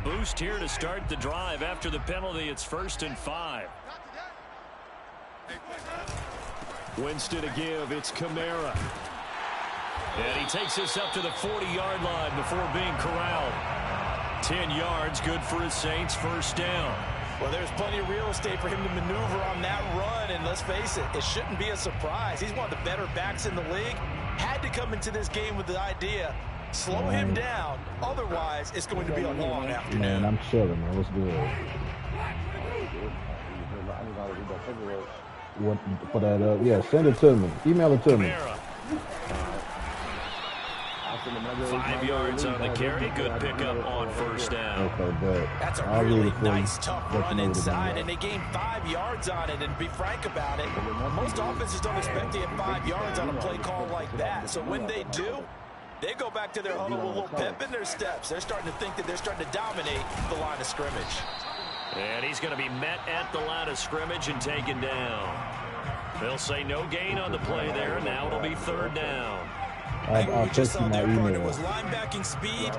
boost here to start the drive. After the penalty, it's 1st and 5. Winston to give. It's Kamara. And he takes this up to the 40-yard line before being corralled. 10 yards, good for his Saints. 1st down. Well, there's plenty of real estate for him to maneuver on that run, and let's face it, it shouldn't be a surprise. He's one of the better backs in the league. Had to come into this game with the idea, slow him down, otherwise it's going to be a long afternoon. Man, I'm chilling, man. What's good? What for that? Yeah, send it to me. Email it to me. 5 yards on the carry. Good pickup on 1st down. Okay, good. That's a really nice, tough run inside, and they gained 5 yards on it. And to be frank about it, most offenses don't expect to get 5 yards on a play call like that. So when they do, they go back to their huddle with a little pep in their steps. They're starting to think that they're starting to dominate the line of scrimmage. And he's going to be met at the line of scrimmage and taken down. They'll say no gain on the play there, and now it'll be 3rd down. I think what we just saw there, partner, was linebacking speed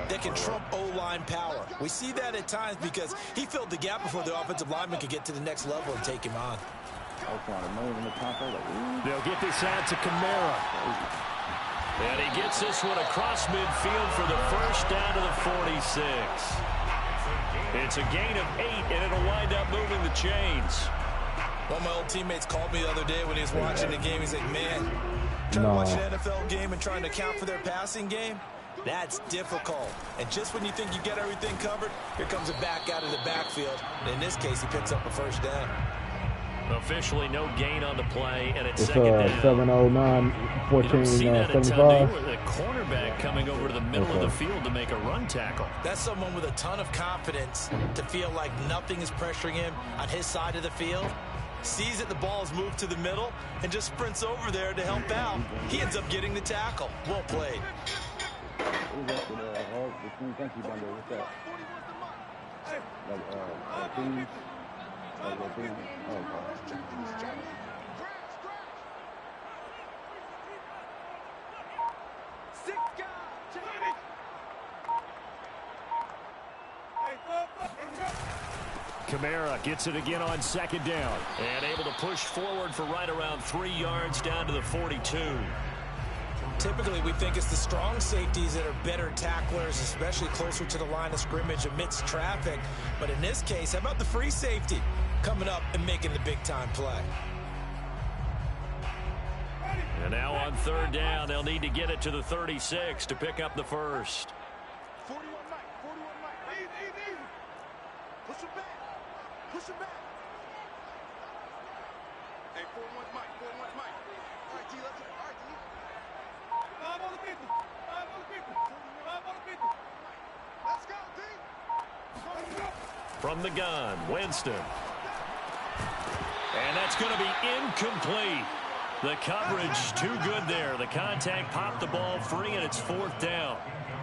that can trump O-line power. We see that at times because he filled the gap before the offensive lineman could get to the next level and take him on. They'll get this out to Kamara. And he gets this one across midfield for the 1st down to the 46. It's a gain of 8, and it'll wind up moving the chains. One of my old teammates called me the other day when he was watching the game. He's like, man, trying to watch an NFL game and trying to account for their passing game, that's difficult. And just when you think you get everything covered, here comes a back out of the backfield. And in this case, he picks up a 1st down. Officially no gain on the play, and it's 2nd down. 709, 14, see that 75. The cornerback coming over to the middle of the field to make a run tackle. That's someone with a ton of confidence to feel like nothing is pressuring him on his side of the field. Sees that the ball is moved to the middle and just sprints over there to help out. He ends up getting the tackle. Well played. Kamara gets it again on 2nd down and able to push forward for right around 3 yards down to the 42. Typically, we think it's the strong safeties that are better tacklers, especially closer to the line of scrimmage amidst traffic. But in this case, how about the free safety coming up and making the big-time play? And now on 3rd down, they'll need to get it to the 36 to pick up the 1st. 41 Mike, 41 Mike. Easy. Push him back. Push him back. Hey, 41 Mike, 41 Mike. All right, T, let's go. All right, T. 5 on the 50. 5 on the 50. 5 on the 50. Let's go, T. From the gun, Winston. And that's going to be incomplete. The coverage too good there. The contact popped the ball free, and it's 4th down.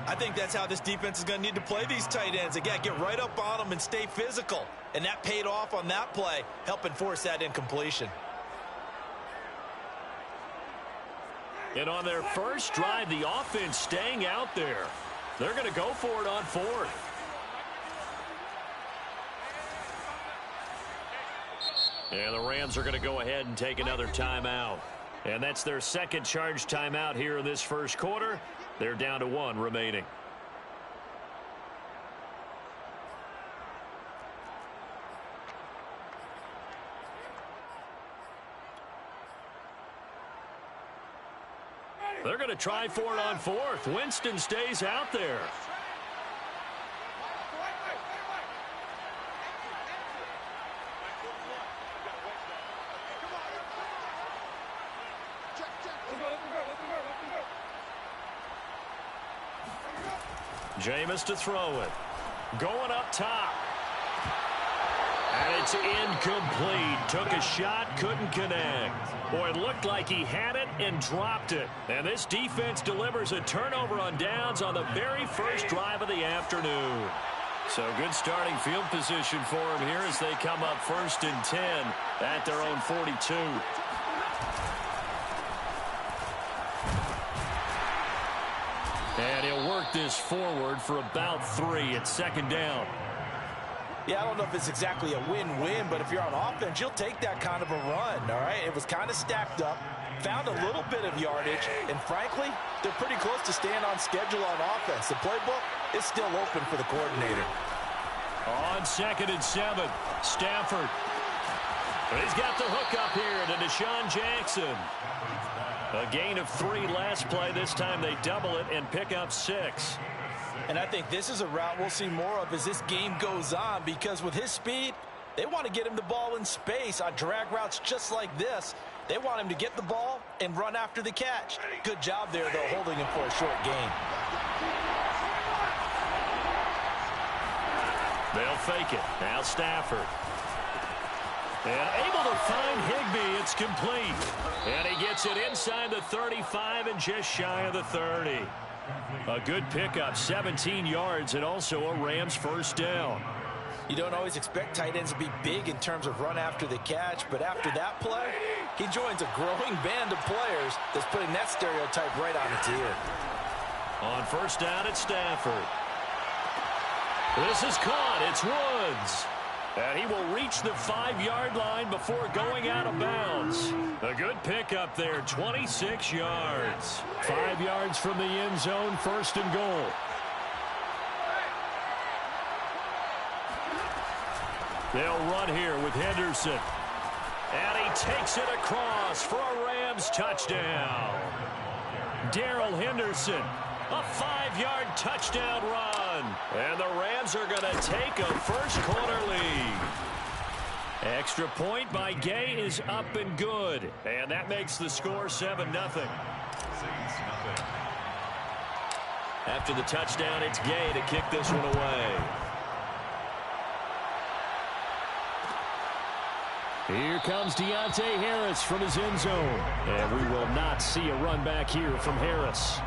I think that's how this defense is going to need to play these tight ends. Again, get right up on them and stay physical. And that paid off on that play, helping force that incompletion. And on their first drive, the offense staying out there. They're going to go for it on 4th. And the Rams are going to go ahead and take another timeout. And that's their 2nd charge timeout here in this 1st quarter. They're down to 1 remaining. They're going to try for it on 4th. Winston stays out there. Jameis to throw it. Going up top. And it's incomplete. Took a shot, couldn't connect. Boy, it looked like he had it and dropped it. And this defense delivers a turnover on downs on the very first drive of the afternoon. So good starting field position for him here as they come up 1st and 10 at their own 42. And he'll work this forward for about 3 at second down. Yeah, I don't know if it's exactly a win-win, but if you're on offense, you'll take that kind of a run, all right? It was kind of stacked up, found a little bit of yardage, and frankly, they're pretty close to staying on schedule on offense. The playbook is still open for the coordinator. On 2nd and 7, Stafford. But he's got the hook up here to Deshaun Jackson. A gain of 3 last play. This time they double it and pick up 6. And I think this is a route we'll see more of as this game goes on, because with his speed, they want to get him the ball in space on drag routes just like this. They want him to get the ball and run after the catch. Good job there, though, holding him for a short gain. They'll fake it. Now Stafford. And able to find Higbee. It's complete. And he gets it inside the 35 and just shy of the 30. A good pickup, 17 yards, and also a Rams first down. You don't always expect tight ends to be big in terms of run after the catch, but after that play, he joins a growing band of players that's putting that stereotype right on its ear. On first down, it's Stafford. This is caught. It's Woods. And he will reach the 5-yard line before going out of bounds. A good pickup there, 26 yards. 5 yards from the end zone, first and goal. They'll run here with Henderson. And he takes it across for a Rams touchdown. Darrell Henderson, a 5-yard touchdown run. And the Rams are going to take a first-quarter lead. Extra point by Gay is up and good. And that makes the score 7-0. After the touchdown, it's Gay to kick this one away. Here comes Deontay Harris from his end zone. And we will not see a run back here from Harris.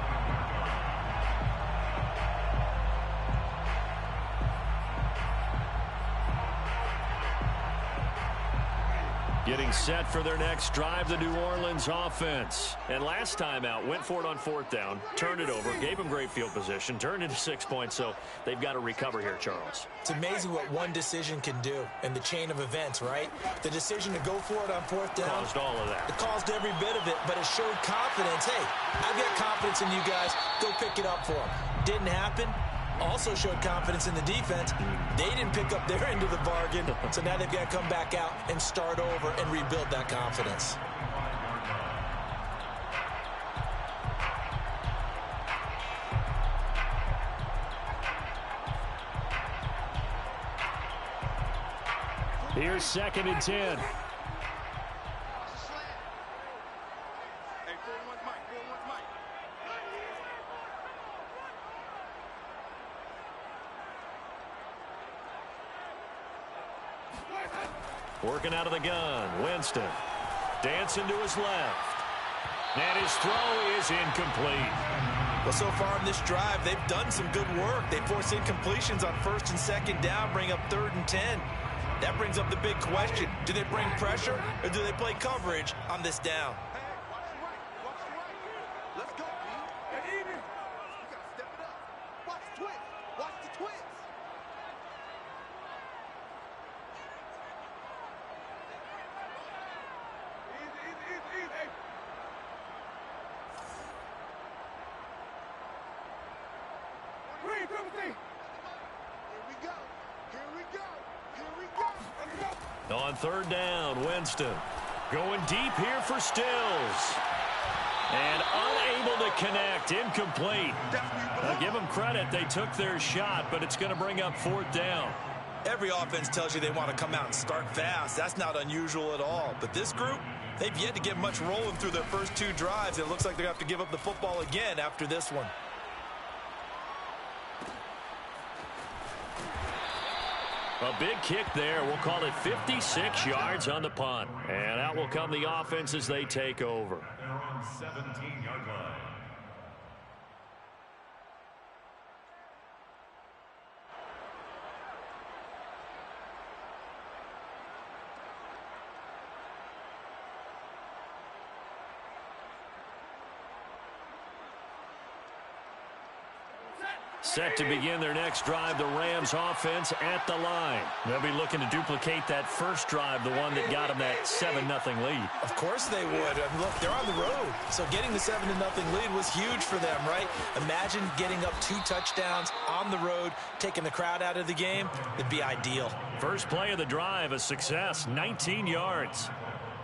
Getting set for their next drive, the New Orleans offense. And last time out, went for it on 4th down, turned it over, gave them great field position, turned into 6 points, so they've got to recover here, Charles. It's amazing what one decision can do in the chain of events, right? The decision to go for it on 4th down. Caused all of that. It caused every bit of it, but it showed confidence. Hey, I've got confidence in you guys. Go pick it up for them. Didn't happen. Also showed confidence in the defense. They didn't pick up their end of the bargain, so now they've got to come back out and start over and rebuild that confidence. Here's 2nd and 10. Working out of the gun, Winston. Dancing to his left. And his throw is incomplete. Well, so far in this drive, they've done some good work. They force incompletions on 1st and 2nd down, bring up 3rd and 10. That brings up the big question. Do they bring pressure or do they play coverage on this down? On 3rd down, Winston going deep here for Stills. And unable to connect, incomplete. I'll give them credit, they took their shot, but it's going to bring up 4th down. Every offense tells you they want to come out and start fast. That's not unusual at all. But this group, they've yet to get much rolling through their first 2 drives. It looks like they're going to have to give up the football again after this one. A big kick there. We'll call it 56 yards on the punt. And out will come the offense as they take over. 17-yard line. Set to begin their next drive, the Rams offense at the line. They'll be looking to duplicate that first drive, the one that got them that 7-0 lead. Of course they would. Look, they're on the road, so getting the 7-0 lead was huge for them, right? Imagine getting up 2 touchdowns on the road, taking the crowd out of the game. It'd be ideal. First play of the drive, a success, 19 yards.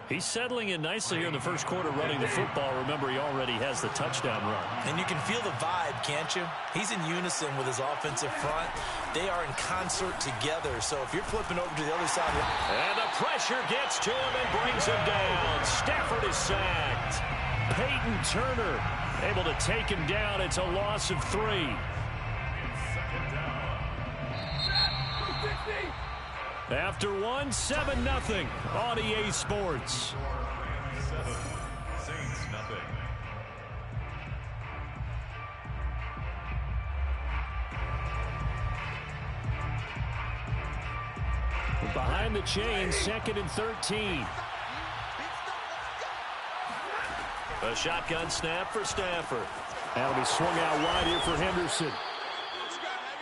He's settling in nicely here in the first quarter running the football. Remember, he already has the touchdown run. And you can feel the vibe, can't you? He's in unison with his offensive front. They are in concert together. So if you're flipping over to the other side. And the pressure gets to him and brings him down. Stafford is sacked. Peyton Turner able to take him down. It's a loss of 3. Second down. After 1, 7-0 on EA Sports. 7, Saints nothing. Behind the chain, 2nd and 13. A shotgun snap for Stafford. That'll be swung out wide here for Henderson.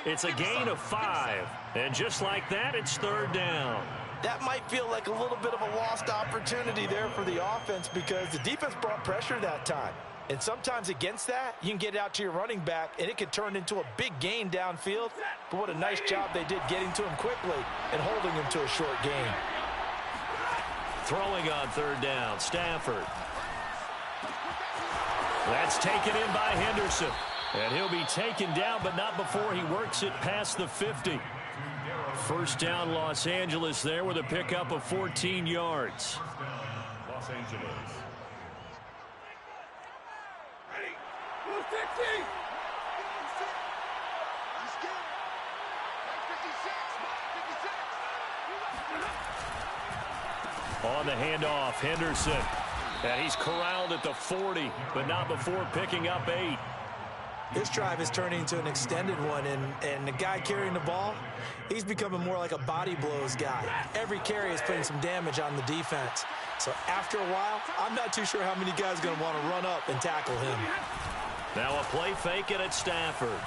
It's a gain of 5. And just like that, it's 3rd down. That might feel like a little bit of a lost opportunity there for the offense because the defense brought pressure that time. And sometimes against that, you can get it out to your running back, and it could turn into a big gain downfield. But what a nice job they did getting to him quickly and holding him to a short gain. Throwing on 3rd down, Stafford. That's taken in by Henderson. And he'll be taken down, but not before he works it past the 50. First down, Los Angeles there with a pickup of 14 yards. Los Angeles. On the handoff, Henderson. And he's corralled at the 40, but not before picking up 8. This drive is turning into an extended one, and the guy carrying the ball, he's becoming more like a body blows guy. Every carry is putting some damage on the defense. So after a while, I'm not too sure how many guys are going to want to run up and tackle him. Now a play fake it at Stafford.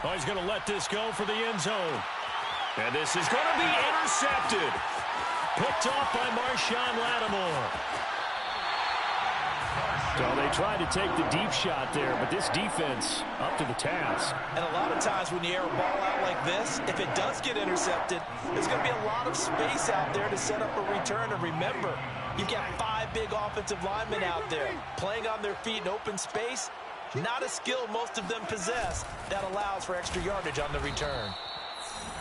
Oh, he's going to let this go for the end zone. And this is going to be intercepted. Picked off by Marshawn Lattimore. So they tried to take the deep shot there, but this defense up to the task. And a lot of times when you air a ball out like this, if it does get intercepted, there's going to be a lot of space out there to set up a return. And remember, you've got 5 big offensive linemen out there playing on their feet in open space. Not a skill most of them possess that allows for extra yardage on the return.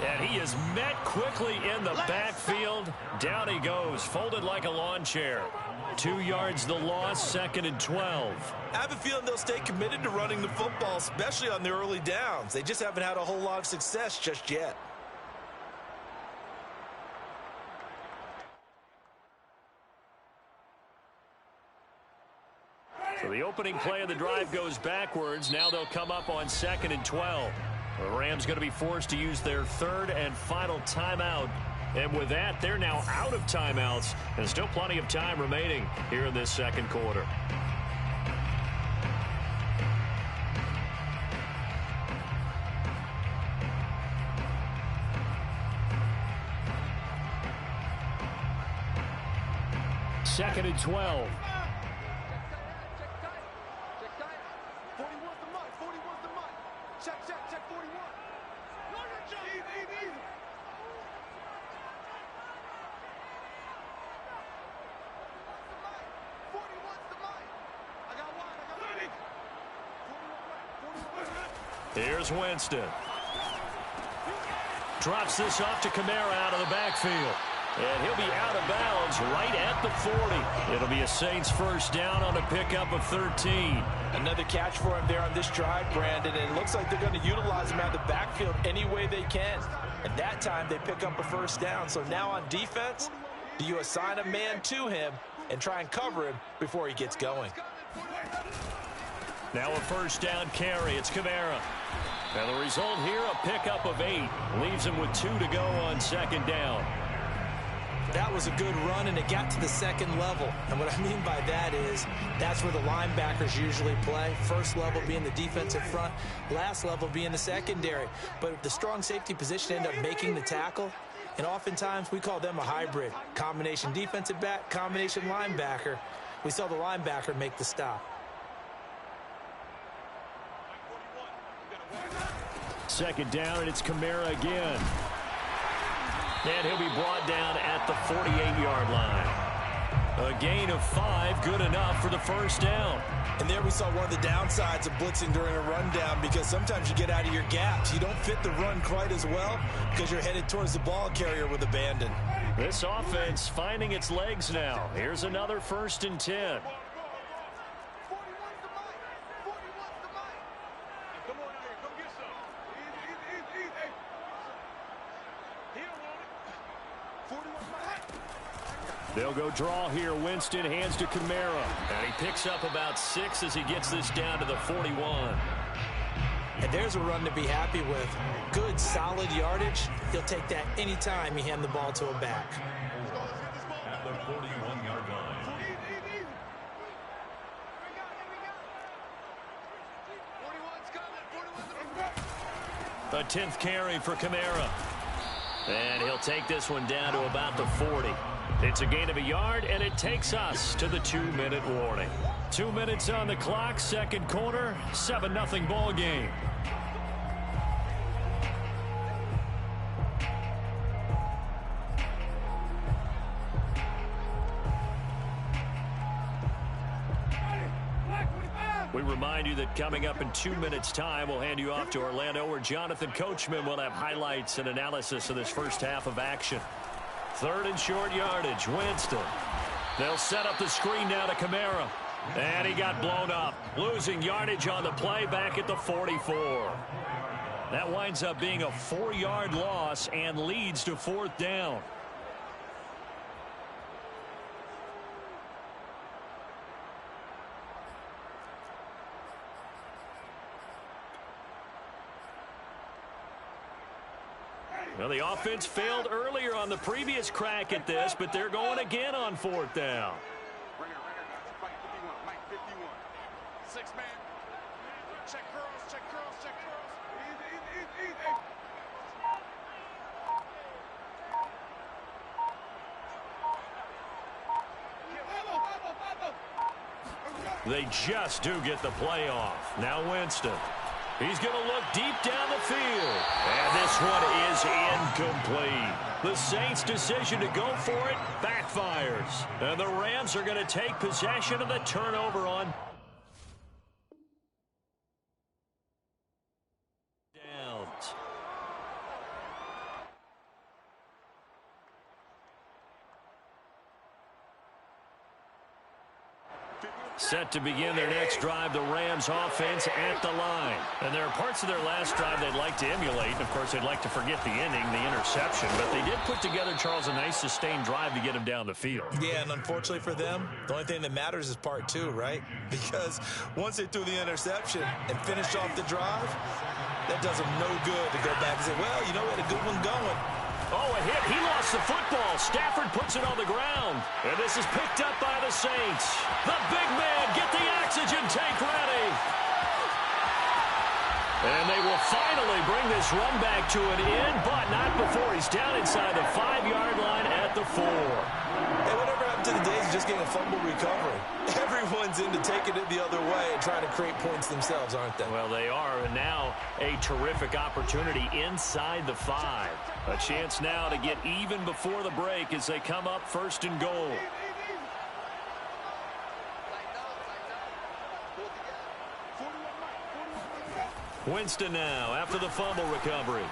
And he is met quickly in the backfield. Down he goes, folded like a lawn chair. 2 yards the loss, 2nd and 12. I have a feeling they'll stay committed to running the football, especially on the early downs. They just haven't had a whole lot of success just yet. So the opening play of the drive goes backwards. Now they'll come up on 2nd and 12. The Rams going to be forced to use their 3rd and final timeout. And with that, they're now out of timeouts. And still plenty of time remaining here in this second quarter. Second and 12. Check 41. Easy. Here's Winston. Drops this off to Kamara out of the backfield. And he'll be out of bounds right at the 40. It'll be a Saints first down on a pickup of 13. Another catch for him there on this drive, Brandon. And it looks like they're going to utilize him out of the backfield any way they can. And that time they pick up a first down. So now on defense, do you assign a man to him and try and cover him before he gets going? Now a first down carry. It's Kamara. And the result here, a pickup of 8. Leaves him with 2 to go on second down. That was a good run, and it got to the second level. And what I mean by that is that's where the linebackers usually play. First level being the defensive front, last level being the secondary. But the strong safety position ended up making the tackle, and oftentimes we call them a hybrid. Combination defensive back, combination linebacker. We saw the linebacker make the stop. Second down, and it's Kamara again. And he'll be brought down at the 48-yard line. A gain of 5, good enough for the first down. And there we saw one of the downsides of blitzing during a rundown, because sometimes you get out of your gaps. You don't fit the run quite as well because you're headed towards the ball carrier with abandon. This offense finding its legs now. Here's another 1st and 10. They'll go draw here. Winston hands to Kamara. And he picks up about 6 as he gets this down to the 41. And there's a run to be happy with. Good, solid yardage. He'll take that anytime you hand the ball to a back. At the 41-yard line. A 10th carry for Kamara. And he'll take this one down to about the 40. It's a gain of a yard, and it takes us to the 2-minute warning. 2 minutes on the clock, second quarter, 7-0 ball game. We remind you that coming up in 2 minutes' time, we'll hand you off to Orlando, where Jonathan Coachman will have highlights and analysis of this first half of action. 3rd and short yardage, Winston. They'll set up the screen now to Kamara. And he got blown up, losing yardage on the play back at the 44. That winds up being a 4-yard loss and leads to 4th down. Well, the offense failed earlier on the previous crack at this, but they're going again on 4th down. Fight 51, Mike 51. 6-man. Check curls, check curls, check curls. Easy. They just do get the play off. Now Winston. He's going to look deep down the field. And this one is incomplete. The Saints' decision to go for it backfires. And the Rams are going to take possession of the turnover on downs. Set to begin their next drive, the Rams offense at the line. And there are parts of their last drive they'd like to emulate. Of course, they'd like to forget the ending, the interception. But they did put together, Charles, a nice sustained drive to get him down the field. Yeah, and unfortunately for them, the only thing that matters is part 2, right? Because once they threw the interception and finished off the drive, that does them no good to go back and say, well, you know, we had a good one going. Oh, a hit. He lost the football. Stafford puts it on the ground. And this is picked up by the Saints. The big man, get the oxygen tank ready. And they will finally bring this run back to an end, but not before he's down inside the 5-yard line at the 4. Hey, whatever happened to the days of just getting a fumble recovery? Everyone's into taking it the other way and trying to create points themselves, aren't they? Well, they are, and now a terrific opportunity inside the 5. A chance now to get even before the break as they come up 1st and goal. Winston now after the fumble recovery.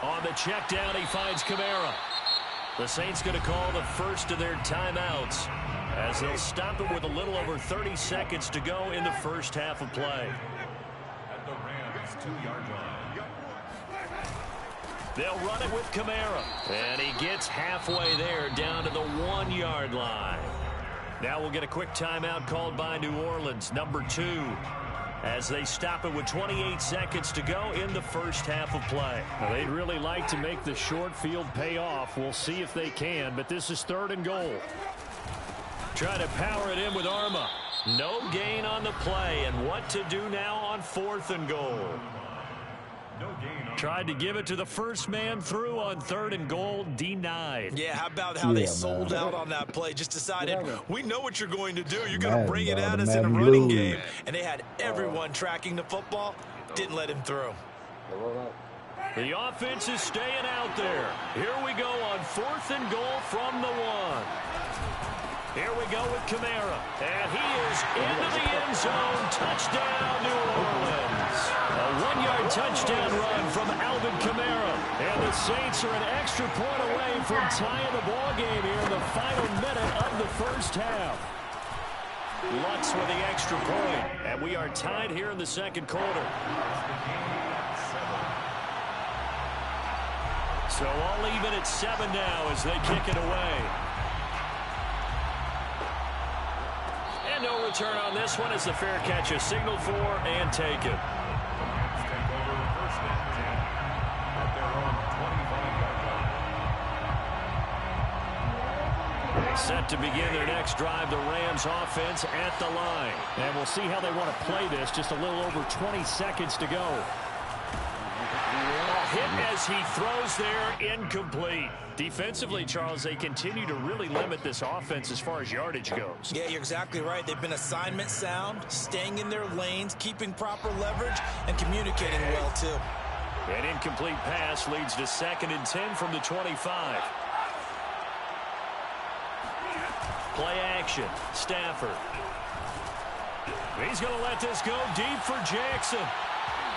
On the check down, he finds Kamara. The Saints going to call the first of their timeouts as they'll stop it with a little over 30 seconds to go in the first half of play. At the Rams' 2-yard line. They'll run it with Kamara. And he gets halfway there down to the 1-yard line. Now we'll get a quick timeout called by New Orleans, number 2. as they stop it with 28 seconds to go in the first half of play. Now, they'd really like to make the short field pay off. We'll see if they can, but this is 3rd and goal. Try to power it in with Arma. No gain on the play, and what to do now on 4th and goal. Tried to give it to the first man through on 3rd and goal, denied. Yeah, how about how they sold out on that play? Just decided, we know what you're going to do. You're going to bring it at us in a running game. And they had everyone tracking the football, didn't let him through. The offense is staying out there. Here we go on 4th and goal from the 1. Here we go with Kamara. And he is into the end zone. Touchdown, New Orleans. A 1-yard touchdown run from Alvin Kamara. And the Saints are an extra point away from tying the ball game here in the final minute of the first half. Lutz with the extra point. And we are tied here in the second quarter. So all even at 7 now as they kick it away. And no return on this one as the fair catch is signaled for and taken. Set to begin their next drive, the Rams offense at the line. And we'll see how they want to play this. Just a little over 20 seconds to go. Hit as he throws there, incomplete. Defensively, Charles, they continue to really limit this offense as far as yardage goes. Yeah, you're exactly right. They've been assignment sound, staying in their lanes, keeping proper leverage, and communicating well, too. An incomplete pass leads to 2nd and 10 from the 25. Play action. Stafford. He's going to let this go deep for Jackson.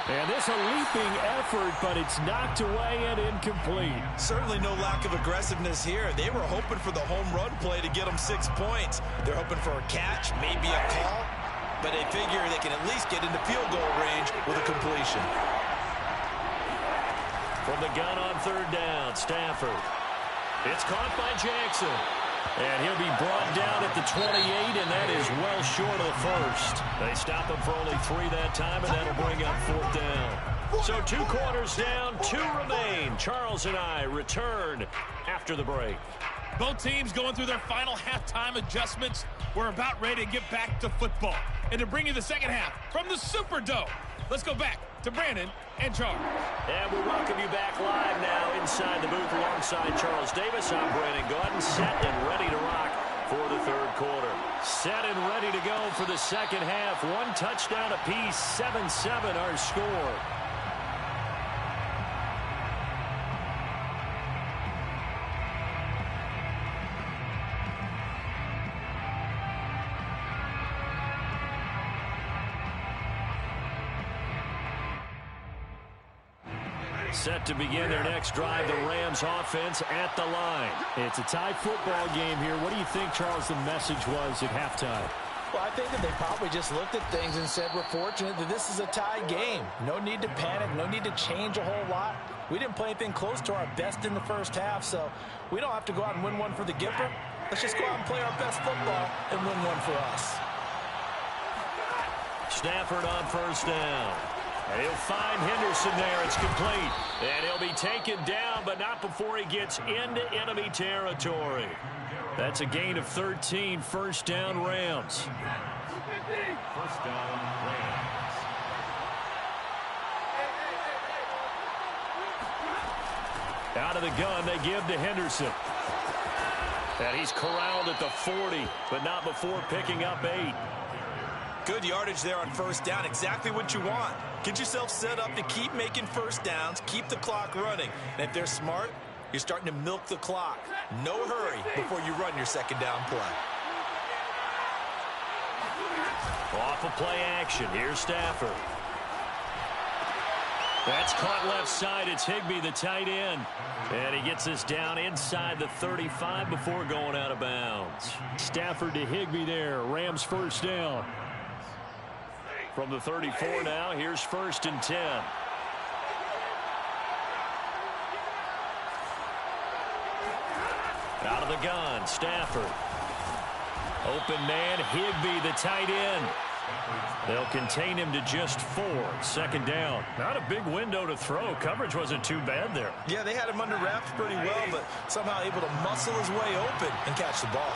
And this a leaping effort, but it's knocked away and incomplete. Certainly no lack of aggressiveness here. They were hoping for the home run play to get them 6 points. They're hoping for a catch, maybe a call, but they figure they can at least get into field goal range with a completion. From the gun on 3rd down, Stafford. It's caught by Jackson. And he'll be brought down at the 28, and that is well short of the first. They stop him for only 3 that time, and that'll bring up 4th down. So 2 quarters down, 2 remain. Charles and I return after the break. Both teams going through their final halftime adjustments. We're about ready to get back to football. And to bring you the second half from the Superdome, let's go back to Brandon and Charles. And we welcome you back live now inside the booth alongside Charles Davis. I'm Brandon Gaudin, set and ready to rock for the 3rd quarter. Set and ready to go for the second half. 1 touchdown apiece, 7-7 our score. Set to begin their next drive, the Rams offense at the line. It's a tie football game here. What do you think, Charles, the message was at halftime? Well, I think that they probably just looked at things and said, we're fortunate that this is a tie game. No need to panic, no need to change a whole lot. We didn't play anything close to our best in the first half, so we don't have to go out and win one for the Gipper. Let's just go out and play our best football and win one for us. Stafford on 1st down. And he'll find Henderson there. It's complete. And he'll be taken down, but not before he gets into enemy territory. That's a gain of 13. 1st down, Rams. 1st down, Rams. Out of the gun, they give to Henderson. And he's corralled at the 40, but not before picking up 8. Good yardage there on 1st down. Exactly what you want. Get yourself set up to keep making 1st downs, keep the clock running. And if they're smart, you're starting to milk the clock. No hurry before you run your 2nd down play. Off of play action. Here's Stafford. That's caught left side. It's Higbee, the tight end. And he gets this down inside the 35 before going out of bounds. Stafford to Higbee there. Rams 1st down. From the 34 now, here's 1st and 10. Out of the gun, Stafford. Open man, Higbee, the tight end. They'll contain him to just 4. Second down. Not a big window to throw. Coverage wasn't too bad there. Yeah, they had him under wraps pretty well, but somehow able to muscle his way open and catch the ball.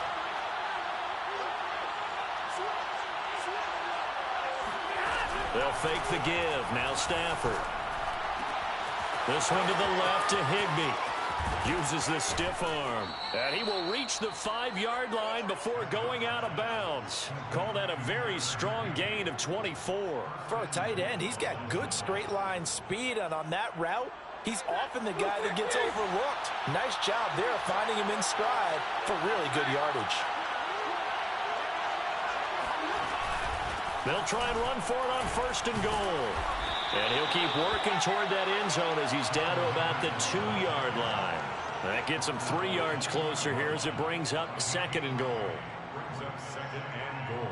They'll fake the give. Now Stafford. This one to the left to Higbee. Uses the stiff arm. And he will reach the 5-yard line before going out of bounds. Call that a very strong gain of 24. For a tight end, he's got good straight line speed, and on that route, he's often the guy that gets overlooked. Nice job there finding him in stride for really good yardage. They'll try and run for it on 1st and goal. And he'll keep working toward that end zone as he's down to about the 2-yard line. That gets him 3 yards closer here as it brings up 2nd and goal. Brings up 2nd and goal.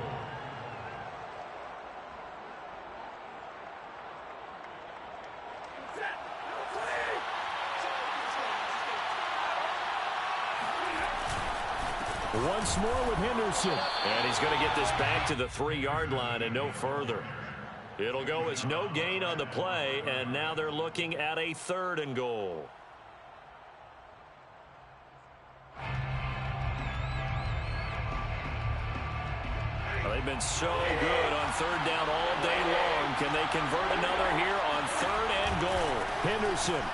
Once more with Henderson. And he's going to get this back to the 3-yard line and no further. It'll go as no gain on the play, and now they're looking at a 3rd and goal. Well, they've been so good on 3rd down all day long. Can they convert another here on 3rd and goal? Henderson.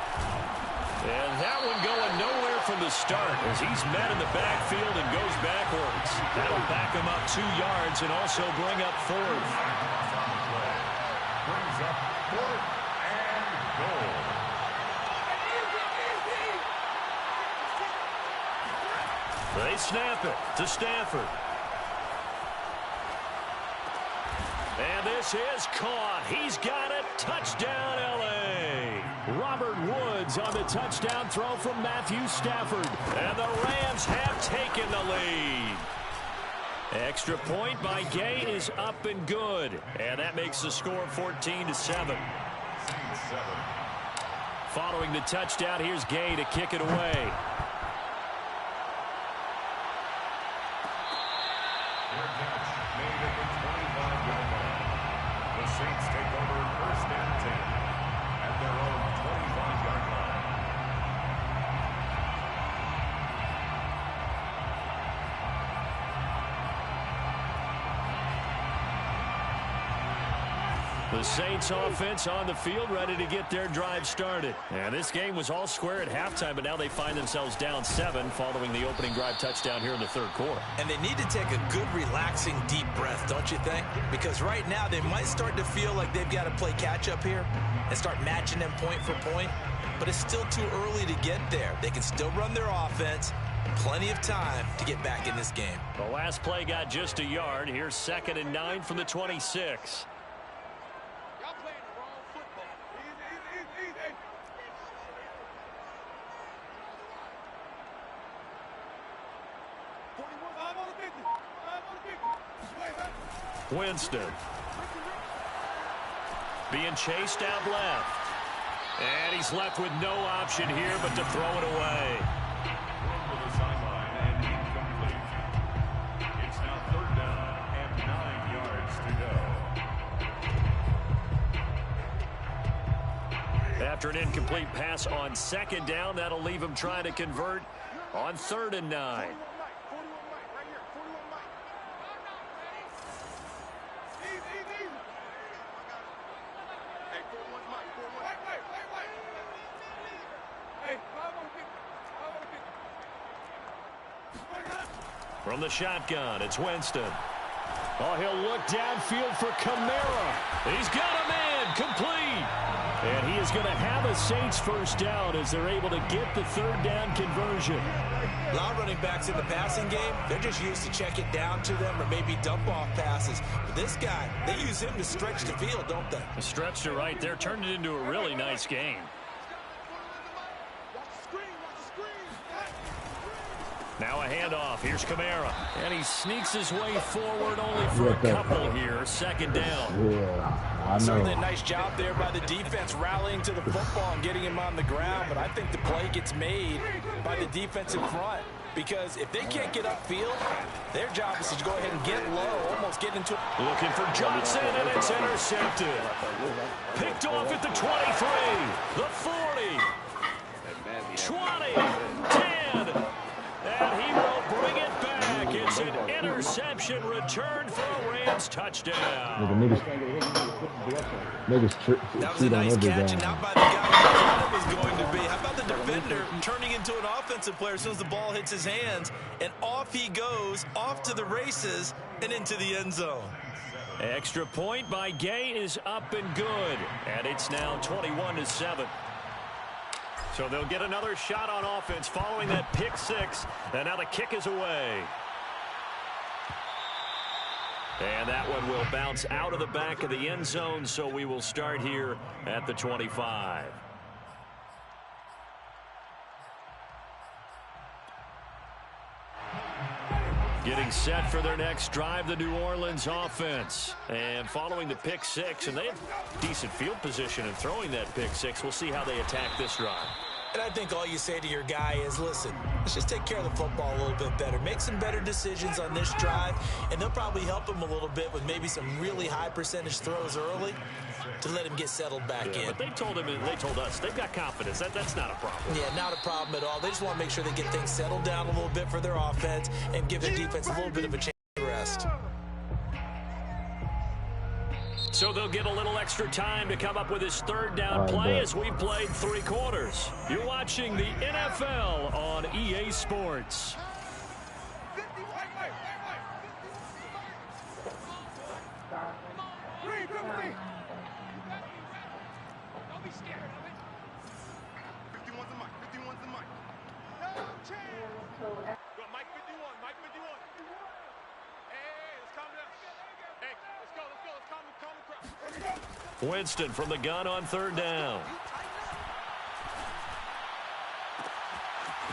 And that one going nowhere from the start as he's met in the backfield and goes backwards. That'll back him up 2 yards and also bring up 4th. Brings up 4th and goal. They snap it to Stafford. And this is caught. He's got it. Touchdown, L.A. Robert Woods on the touchdown throw from Matthew Stafford. And the Rams have taken the lead. Extra point by Gay is up and good. And that makes the score 14-7. Following the touchdown, here's Gay to kick it away. Their catch made at the 25-yard line. The Saints take over 1st and 10 at their own 25-yard line. The Saints offense on the field ready to get their drive started. And this game was all square at halftime, but now they find themselves down 7 following the opening drive touchdown here in the 3rd quarter. And they need to take a good, relaxing, deep breath, don't you think? Because right now they might start to feel like they've got to play catch-up here and start matching them point for point. But it's still too early to get there. They can still run their offense. Plenty of time to get back in this game. The last play got just a yard. Here's 2nd and 9 from the 26. Winston being chased out left, and he's left with no option here but to throw it away. Thrown to the sideline and incomplete. It's now 3rd down and 9 yards to go. After an incomplete pass on 2nd down, that'll leave him trying to convert on 3rd and 9. From the shotgun, it's Winston. Oh, he'll look downfield for Kamara. He's got a man, complete. And he is going to have a Saints 1st down as they're able to get the 3rd down conversion. A lot of running backs in the passing game, they're just used to check it down to them or maybe dump off passes. But this guy, they use him to stretch the field, don't they? Stretched it right there, turned it into a really nice game. Now a handoff. Here's Kamara. And he sneaks his way forward only for a couple here. 2nd down. Yeah, I know. Certainly a nice job there by the defense rallying to the football and getting him on the ground. But I think the play gets made by the defense in front. Because if they can't get upfield, their job is to go ahead and get low, almost let's get into it. Looking for Johnson, and it's intercepted. Picked off at the 23, the 40, 20, 10, and he will bring it back. It's an interception returned for a Rams touchdown. That was a nice catch, and not by the guy who thought it was going to be. How about the defender turning into an offensive player as soon as the ball hits his hands, and off he goes, off to the races, and into the end zone. Extra point by Gay is up and good, and it's now 21-7. So they'll get another shot on offense following that pick six, and now the kick is away. And that one will bounce out of the back of the end zone, so we will start here at the 25. Getting set for their next drive, the New Orleans offense. And following the pick six, and they have decent field position in throwing that pick six. We'll see how they attack this drive. And I think all you say to your guy is, listen, let's just take care of the football a little bit better. Make some better decisions on this drive, and they'll probably help him a little bit with maybe some really high percentage throws early to let him get settled back in. But they told him, and they told us, they've got confidence. That's not a problem. Yeah, not a problem at all. They just want to make sure they get things settled down a little bit for their offense and give their defense a little bit of a chance to rest. So they'll get a little extra time to come up with his third down play as we played 3 quarters. You're watching the NFL on EA Sports. Winston from the gun on third down.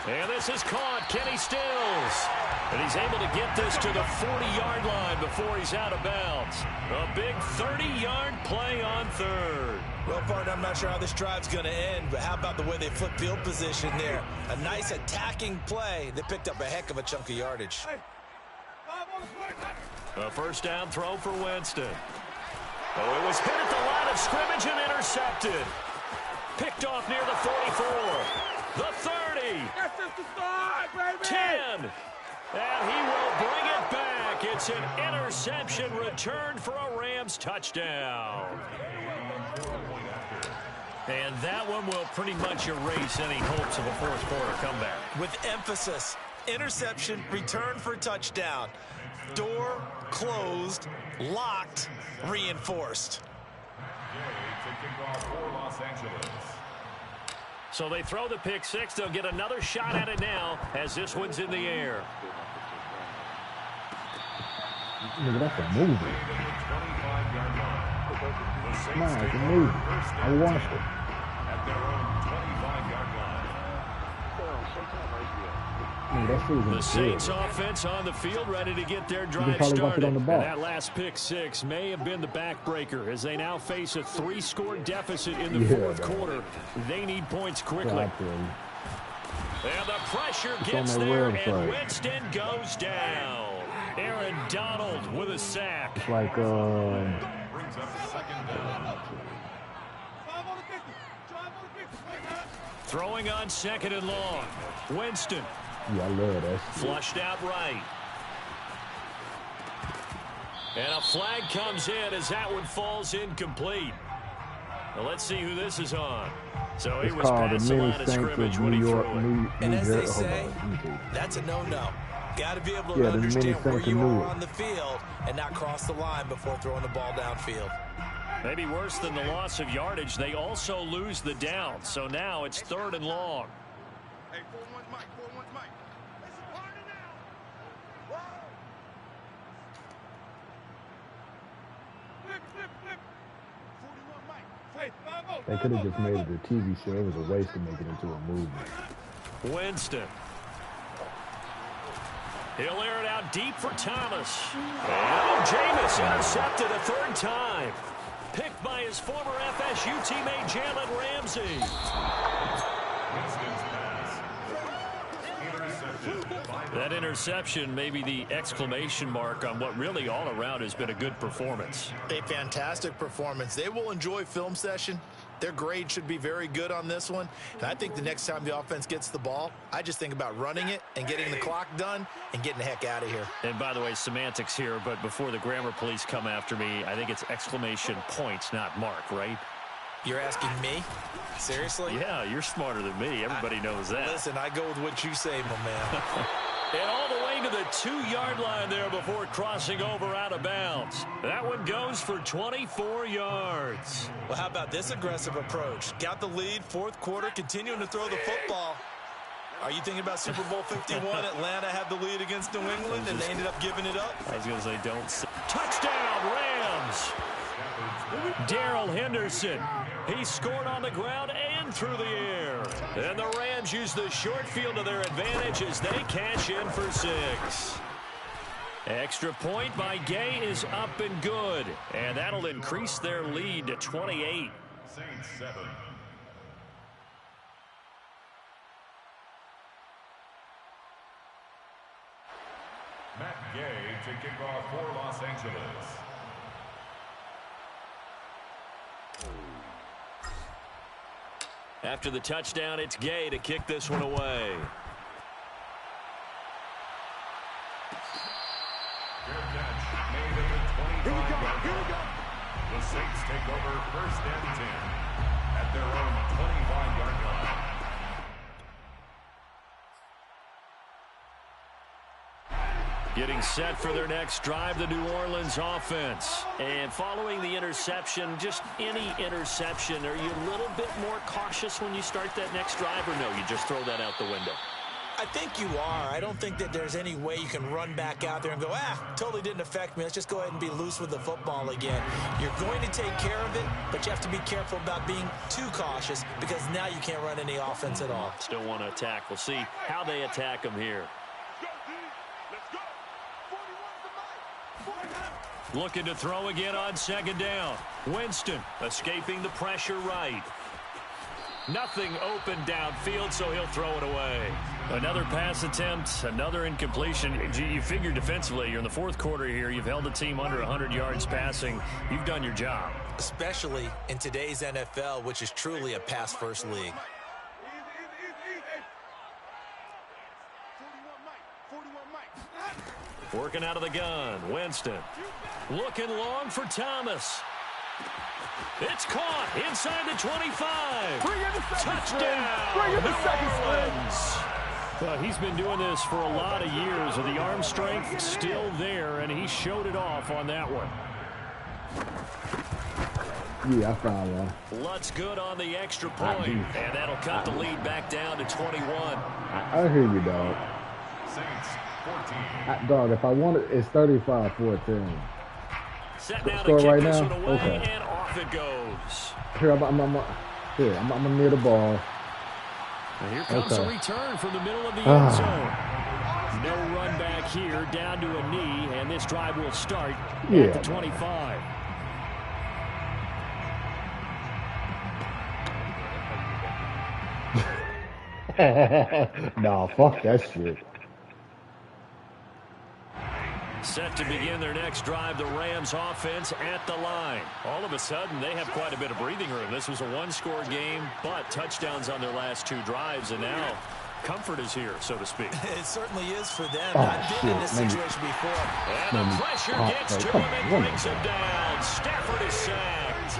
And this is caught. Kenny Stills. And he's able to get this to the 40-yard line before he's out of bounds. A big 30-yard play on third. Well, partner, I'm not sure how this drive's going to end, but how about the way they flip field position there? A nice attacking play that picked up a heck of a chunk of yardage. A first down throw for Winston. Oh, it was hit at the line of scrimmage and intercepted. Picked off near the 44. The 30. That's just the start, baby. 10. And he will bring it back. It's an interception returned for a Rams touchdown. And that one will pretty much erase any hopes of a fourth quarter comeback. With emphasis, interception, return for touchdown. Door closed, locked, reinforced. So they throw the pick six. They'll get another shot at it now as this one's in the air. Nigga, that's a movie. Man, it's a movie. I watched it. At their own 25-yard line. The Saints offense on the field ready to get their drive started. And that last pick six may have been the backbreaker as they now face a 3-score deficit in the fourth quarter. They need points quickly. And the pressure gets there, and Winston goes down. Aaron Donald with a sack. It's like, Brings up second down. Throwing on second and long. Winston. Yeah, I love that. Flushed out right. And a flag comes in as that one falls incomplete. Now let's see who this is on. So he was past the line of scrimmage when he threw it. And as they say, that's a no-no. Got to be able to understand where you are on the field and not cross the line before throwing the ball downfield. Maybe worse than the loss of yardage, they also lose the down. So now it's third and long. Hey, 4-1's Mike. 4-1's Mike. It's a party now. Flip, flip, flip. 41 Mike. Hey, 5-0. They could have just made it a TV show. It was a waste to make it into a movie. Winston. He'll air it out deep for Thomas. And Jameis intercepted a third time. Picked by his former FSU teammate Jalen Ramsey. Winston's pass. Intercepted. That interception may be the exclamation mark on what really all around has been a good performance. A fantastic performance. They will enjoy film session. Their grade should be very good on this one. And I think the next time the offense gets the ball, I just think about running it and getting the clock done and getting the heck out of here. And by the way, semantics here, but before the grammar police come after me, I think it's exclamation points, not mark, right? You're asking me? Seriously? Yeah, you're smarter than me. Everybody knows that. Listen, I go with what you say, my man. And all the way to the 2-yard line there before crossing over out of bounds. That one goes for 24 yards. Well, how about this aggressive approach? Got the lead, fourth quarter, continuing to throw the football. Are you thinking about Super Bowl 51? Atlanta had the lead against New England, and they ended up giving it up? I was going to say, don't. Touchdown, Rams! Darrell Henderson. He scored on the ground and through the air. And the Rams use the short field to their advantage as they cash in for 6. Extra point by Gay is up and good. And that'll increase their lead to 28. Saints 7. Matt Gay to kick off for Los Angeles. After the touchdown, it's Gay to kick this one away. Good catch made at the 25-yard line. The Saints take over first and 10 at their own 25-yard line. Getting set for their next drive, the New Orleans offense. And following the interception, just any interception, are you a little bit more cautious when you start that next drive, or no, you just throw that out the window? I think you are. I don't think that there's any way you can run back out there and go, totally didn't affect me. Let's just go ahead and be loose with the football again. You're going to take care of it, but you have to be careful about being too cautious because now you can't run any offense at all. Still want to attack. We'll see how they attack them here. Looking to throw again on second down. Winston escaping the pressure right. Nothing open downfield, so he'll throw it away. Another pass attempt, another incompletion. You figure defensively, you're in the fourth quarter here. You've held the team under 100 yards passing. You've done your job. Especially in today's NFL, which is truly a pass-first league. Working out of the gun, Winston. Looking long for Thomas. It's caught inside the 25. Touchdown, New Orleans. He's been doing this for a lot of years. The arm strength still there, and he showed it off on that one. Yeah, I found one. Lutz good on the extra point, and that'll cut the lead back down to 21. I hear you, dog. Saints 14. Dog, if I want it, it's 35-14. Set now to Score kick right this now? one away, Okay. and off it goes. Here, I'm near the ball. And here comes a return from the middle of the end zone. No run back here, down to a knee, and this drive will start at the 25. Nah, fuck that shit. Set to begin their next drive, the Rams offense at the line. All of a sudden, they have quite a bit of breathing room. This was a one-score game, but touchdowns on their last 2 drives, and now comfort is here, so to speak. It certainly is for them. I've been in this situation before. And the pressure gets to him and brings him down. Stafford is sacked.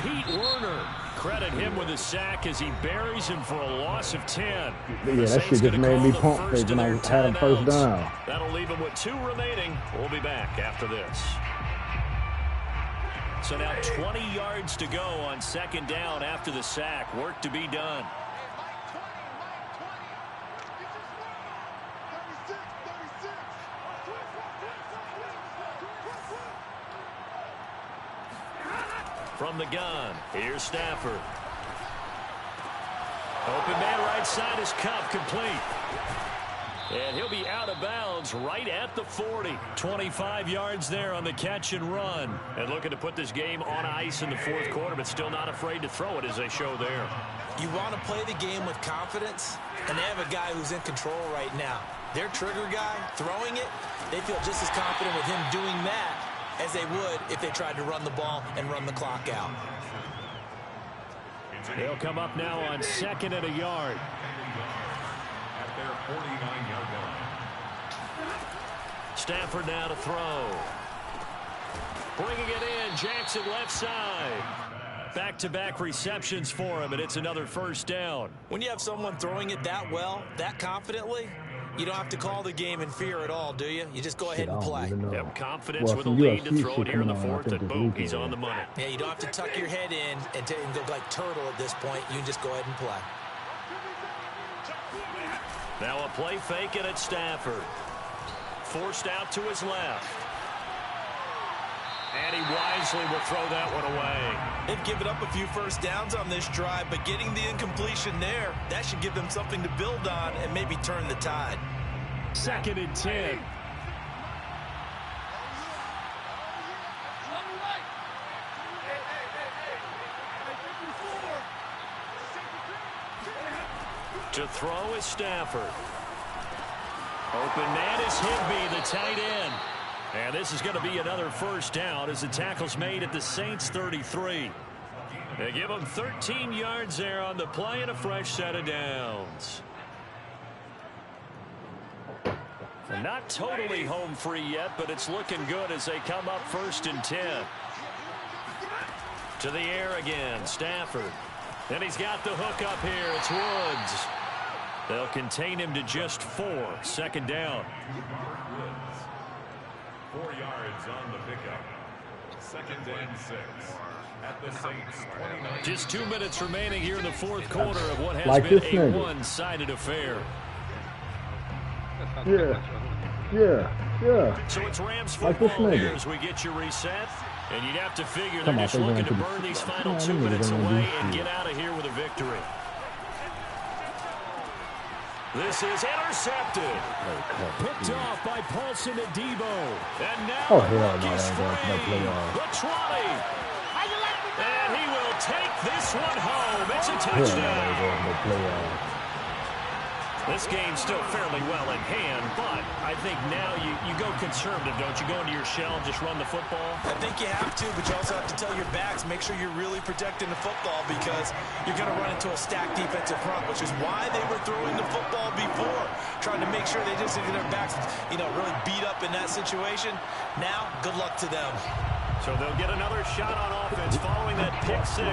Pete Werner, credit him with a sack as he buries him for a loss of 10. Yeah, that shit just made me pump fake when I had him first down. That'll leave him with 2 remaining. We'll be back after this. So now 20 yards to go on second down after the sack. Work to be done. From the gun, here's Stafford. Open man right side is Cup, complete. And he'll be out of bounds right at the 40. 25 yards there on the catch and run. And looking to put this game on ice in the fourth quarter, but still not afraid to throw it as they show there. You want to play the game with confidence, and they have a guy who's in control right now. their trigger guy throwing it, they feel just as confident with him doing that as they would if they tried to run the ball and run the clock out. They'll come up now on 2nd and a yard. At their 49-yard line. Stafford now to throw. Bringing it in, Jackson left side. Back-to-back receptions for him, and it's another first down. When you have someone throwing it that well, that confidently, you don't have to call the game in fear at all, do you? You just go ahead and play. Yep, confidence with a lead to throw it here in the 4th, and boom, he's on the money. Yeah, you don't have to tuck your head in and go like turtle at this point. You can just go ahead and play. Now a play fake, and it's Stafford. Forced out to his left. And he wisely will throw that one away. They've given up a few first downs on this drive, but getting the incompletion there, that should give them something to build on and maybe turn the tide. 2nd and 10. To throw is Stafford. Open man is Higbee, the tight end. And this is going to be another first down as the tackle's made at the Saints 33. They give them 13 yards there on the play and a fresh set of downs. So not totally home free yet, but it's looking good as they come up 1st and 10. To the air again, Stafford. And he's got the hook up here. It's Woods. They'll contain him to just 4. 2nd down. 4 yards on the pickup. 2nd and 6. At the Saints 29. Just 2 minutes remaining here in the 4th quarter of what has been a one-sided affair. Yeah. So it's Rams football here as we get you reset. And you'd have to figure they're just looking to burn these final 2 minutes away and get out of here with a victory. This is intercepted. Picked off by Paulson Adebo. And now Marquis free. The 20. And he will take this one home. It's a touchdown. This game's still fairly well in hand, but I think now you go conservative, don't you? Go into your shell and just run the football? I think you have to, but you also have to tell your backs, make sure you're really protecting the football because you're going to run into a stacked defensive front, which is why they were throwing the football before, trying to make sure they just get their backs, really beat up in that situation. Now, good luck to them. So they'll get another shot on offense following that pick 6,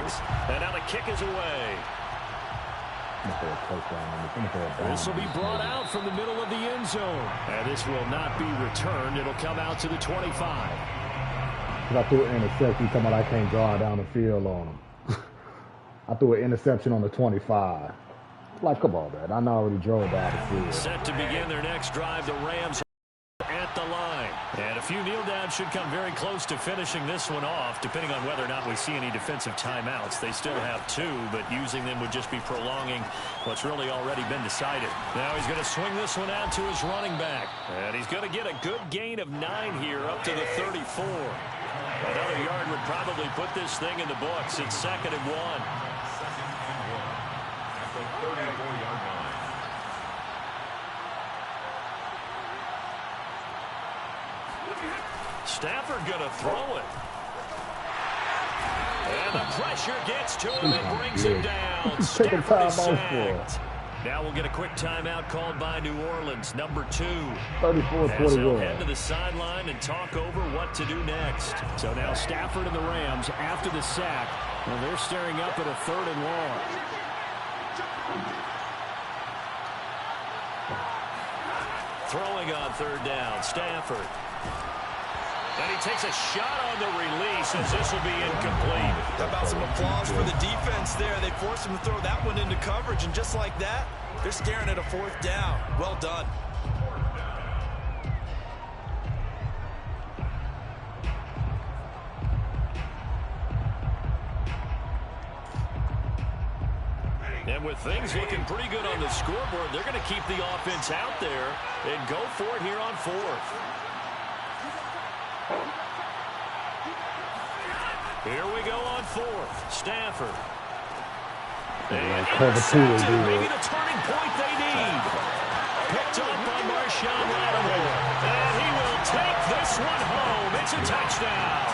and now the kick is away. This will be brought out from the middle of the end zone. And this will not be returned. It'll come out to the 25. I threw an interception, talking about I can't draw down the field on him. I threw an interception on the 25. Like, come on, man. I already drove down the field. Set to begin their next drive. The Rams at the line. And a few kneel downs should come very close to finishing this one off, depending on whether or not we see any defensive timeouts. They still have 2, but using them would just be prolonging what's really already been decided. Now he's going to swing this one out to his running back. And he's going to get a good gain of 9 here up to the 34. Another yard would probably put this thing in the books. It's 2nd and 1. 2nd and 1 at the 34-yard line. Stafford going to throw it. And the pressure gets to him and brings him down. Stafford is sacked. Now we'll get a quick timeout called by New Orleans, number 2. 34-21. As they'll head to the sideline and talk over what to do next. So now Stafford and the Rams, after the sack, well, they're staring up at a 3rd and long. Throwing on 3rd down, Stafford. And he takes a shot on the release as this will be incomplete. How about some applause for the defense there? They forced him to throw that one into coverage, and just like that, they're staring at a 4th down. Well done. And with things looking pretty good on the scoreboard, they're going to keep the offense out there and go for it here on 4th. Here we go on 4th. Stafford. And intercepted. Maybe the turning point they need. picked off by Marshawn Lattimore. And he will take this one home. It's a touchdown.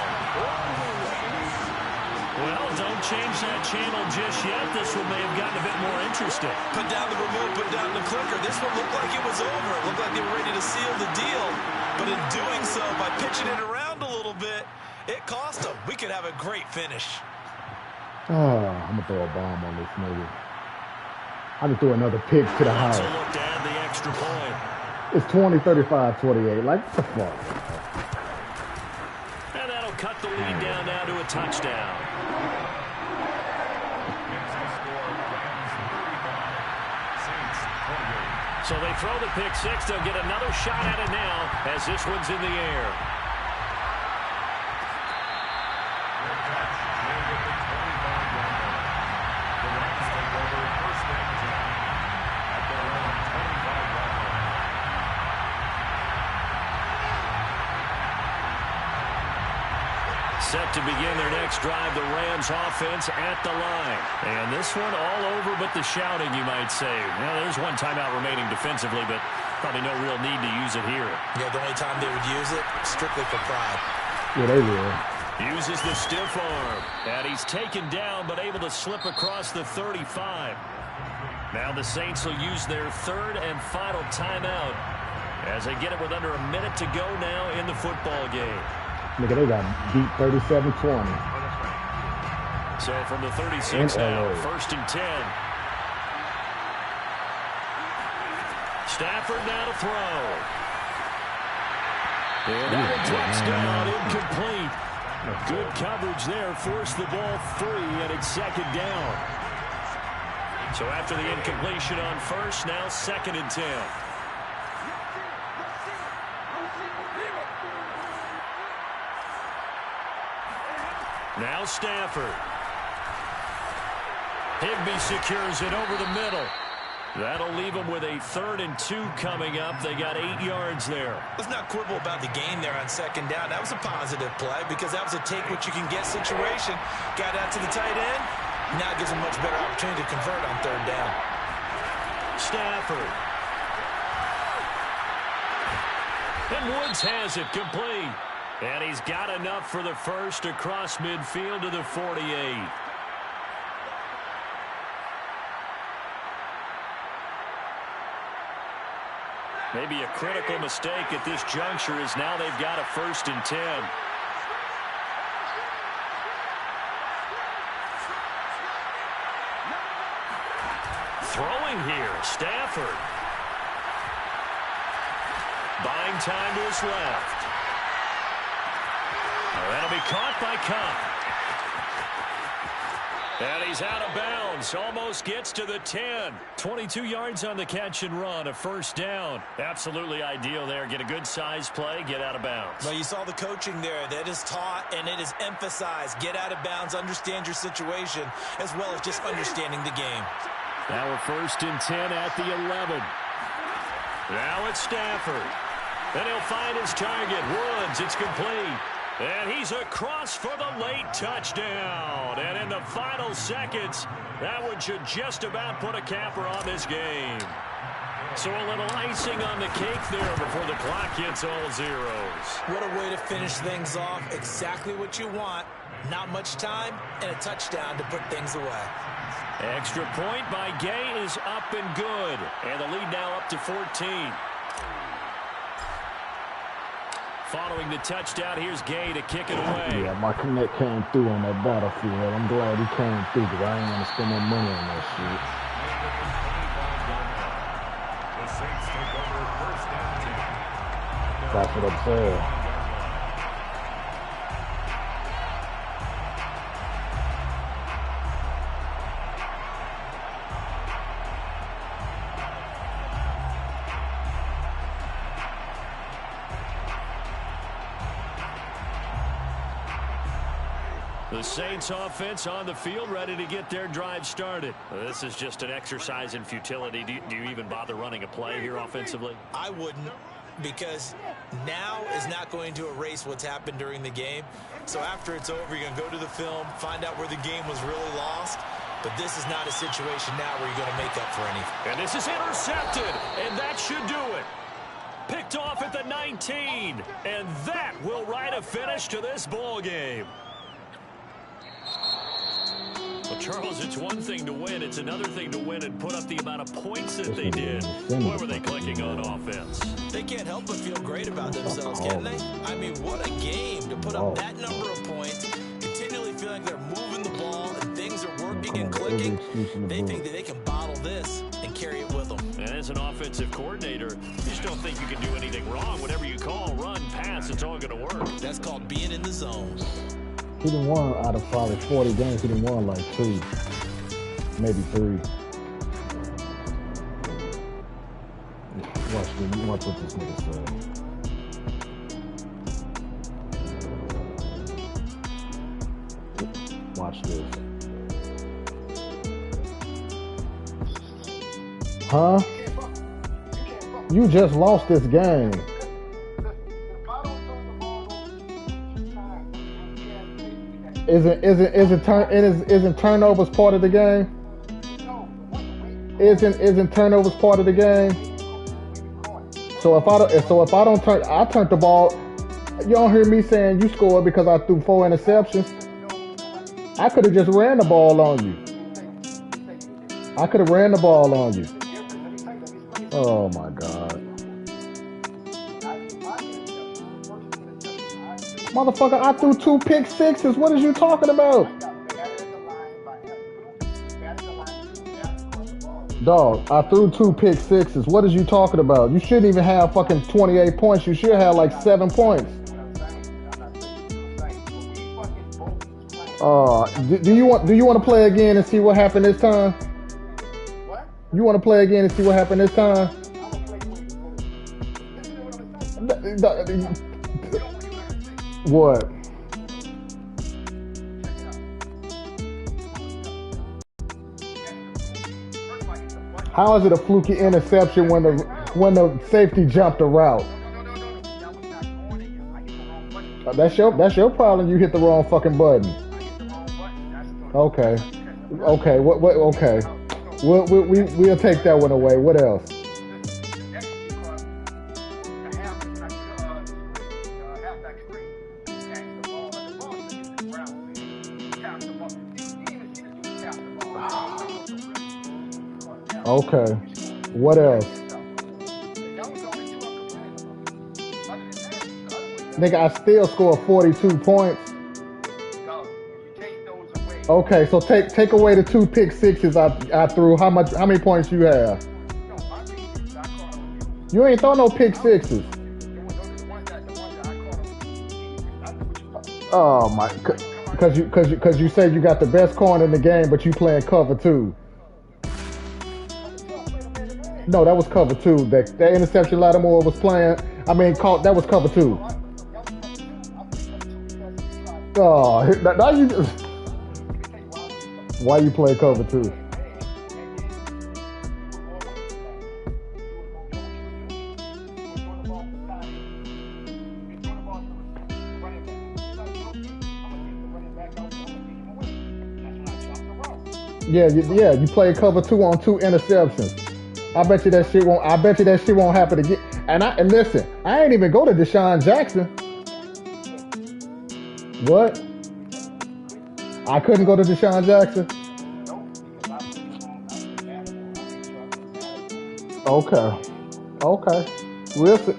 Well, don't change that channel just yet. This one may have gotten a bit more interesting. Put down the remote, put down the clicker. This one looked like it was over. It looked like they were ready to seal the deal. But in doing so, by pitching it around a little bit, it cost them. We could have a great finish. Oh, I'm going to throw a bomb on this nigga. I'm going to throw another pick to the house. To look to add the extra point. It's 20, 35, 28. Like, what the fuck? And that'll cut the lead down now to a touchdown. So they throw the pick six. They'll get another shot at it now as this one's in the air. Set to begin their next drive, the Rams offense at the line. And this one all over but the shouting, you might say. Now, there's one timeout remaining defensively, but probably no real need to use it here. Yeah, the only time they would use it, strictly for pride. Yeah, they will. Uses the stiff arm. And he's taken down, but able to slip across the 35. Now the Saints will use their third and final timeout as they get it with under a minute to go now in the football game. Nigga, they got beat 37-20. So from the 36 now, first and 10. Stafford now to throw. And that touchdown incomplete. Good coverage there. Forced the ball free, and it's second down. So after the incompletion on first, now second and 10. Now Stafford. Higbee secures it over the middle. That'll leave them with a 3rd and 2 coming up. They got 8 yards there. Let's not quibble about the game there on second down. That was a positive play because that was a take-what-you-can-get situation. Got out to the tight end. Now it gives them much better opportunity to convert on 3rd down. Stafford. And Woods has it complete. And he's got enough for the first across midfield to the 48. Maybe a critical mistake at this juncture is now they've got a 1st and 10. Throwing here, Stafford. Buying time to his left. That'll be caught by Cobb. And he's out of bounds. Almost gets to the 10. 22 yards on the catch and run. A 1st down. Absolutely ideal there. Get a good size play. Get out of bounds. Well, you saw the coaching there. That is taught and it is emphasized. Get out of bounds. Understand your situation as well as just understanding the game. Now a 1st and 10 at the 11. Now it's Stafford. And he'll find his target. Woods. It's complete. And he's across for the late touchdown. And in the final seconds, that one should just about put a capper on this game. So a little icing on the cake there before the clock hits all zeros. What a way to finish things off. Exactly what you want. Not much time and a touchdown to put things away. Extra point by Gay is up and good. And the lead now up to 14. Following the touchdown, here's Gay to kick it away. Yeah, my connect came through on that battlefield. I'm glad he came through because I ain't want to spend no money on that shit. The Saints take over 1st and 10. That's what I'm saying. The Saints offense on the field, ready to get their drive started. This is just an exercise in futility. Do you even bother running a play here offensively? I wouldn't, because now is not going to erase what's happened during the game. So after it's over, you're going to go to the film, find out where the game was really lost, But this is not a situation now where you're going to make up for anything. And this is intercepted, and that should do it. Picked off at the 19, and that will write a finish to this ball game. Well, Charles, it's one thing to win. It's another thing to win and put up the amount of points that they did. What were they clicking on offense? They can't help but feel great about themselves, can they? I mean, what a game to put up that number of points, continually feeling they're moving the ball and things are working and clicking. They think that they can bottle this and carry it with them. And as an offensive coordinator, you just don't think you can do anything wrong. Whatever you call, run, pass, it's all going to work. That's called being in the zone. He done won out of probably 40 games. He done won like 2, maybe 3. Watch this. Watch what this nigga said. Watch this. Huh? You just lost this game. Isn't turnovers part of the game? Isn't turnovers part of the game? So if I don't turn, I turned the ball. You don't hear me saying you scored because I threw 4 interceptions. I could have just ran the ball on you. I could have ran the ball on you. Oh my God. Motherfucker, I threw 2 pick sixes. What is you talking about? Dog, I threw 2 pick sixes. What is you talking about? You shouldn't even have fucking 28 points. You should have like 7 points. Do you want to play again and see what happened this time? You want to play again and see what happened this time? What? How is it a fluky interception when the safety jumped the route? That's your problem. You hit the wrong fucking button. Okay. Okay. What? Okay. We'll take that one away. What else? Okay. What else? Nigga, I still scored 42 points. Okay, so take away the 2 pick sixes I threw. How many points you have? You ain't throw no pick sixes. Oh my, because you said you got the best corner in the game, but you playing cover 2. No, that was cover 2. That interception Lattimore was playing. That was cover 2. Oh, now you just. Why you play cover 2? Yeah, you play cover 2 on 2 interceptions. I bet you that shit won't happen again. And listen, I ain't even go to Deshaun Jackson. What? I couldn't go to Deshaun Jackson? Okay. We'll see.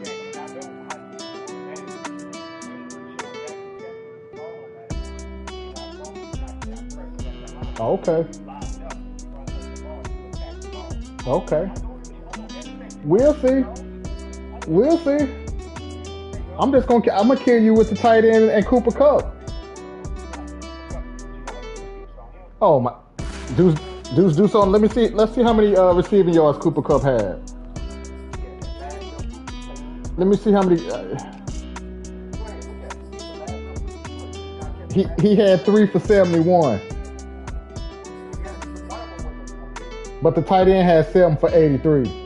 Okay. We'll see. I'm gonna kill you with the tight end and Cooper Kupp. Oh my, Deuce on. Let's see how many receiving yards Cooper Kupp had. Let me see how many. He had 3 for 71. But the tight end had 7 for 83.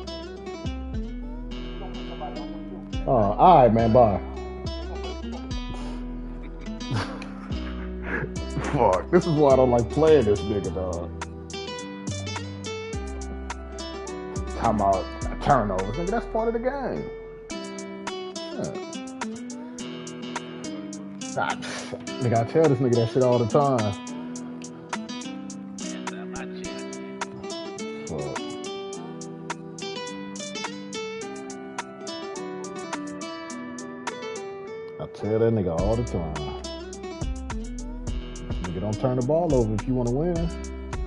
All right, man. Bye. Fuck. This is why I don't like playing this nigga, dog. talking about turnovers. Nigga, that's part of the game. Yeah. Nigga, I tell this nigga that shit all the time. Fuck. I tell that nigga all the time. Nigga, don't turn the ball over if you want to win.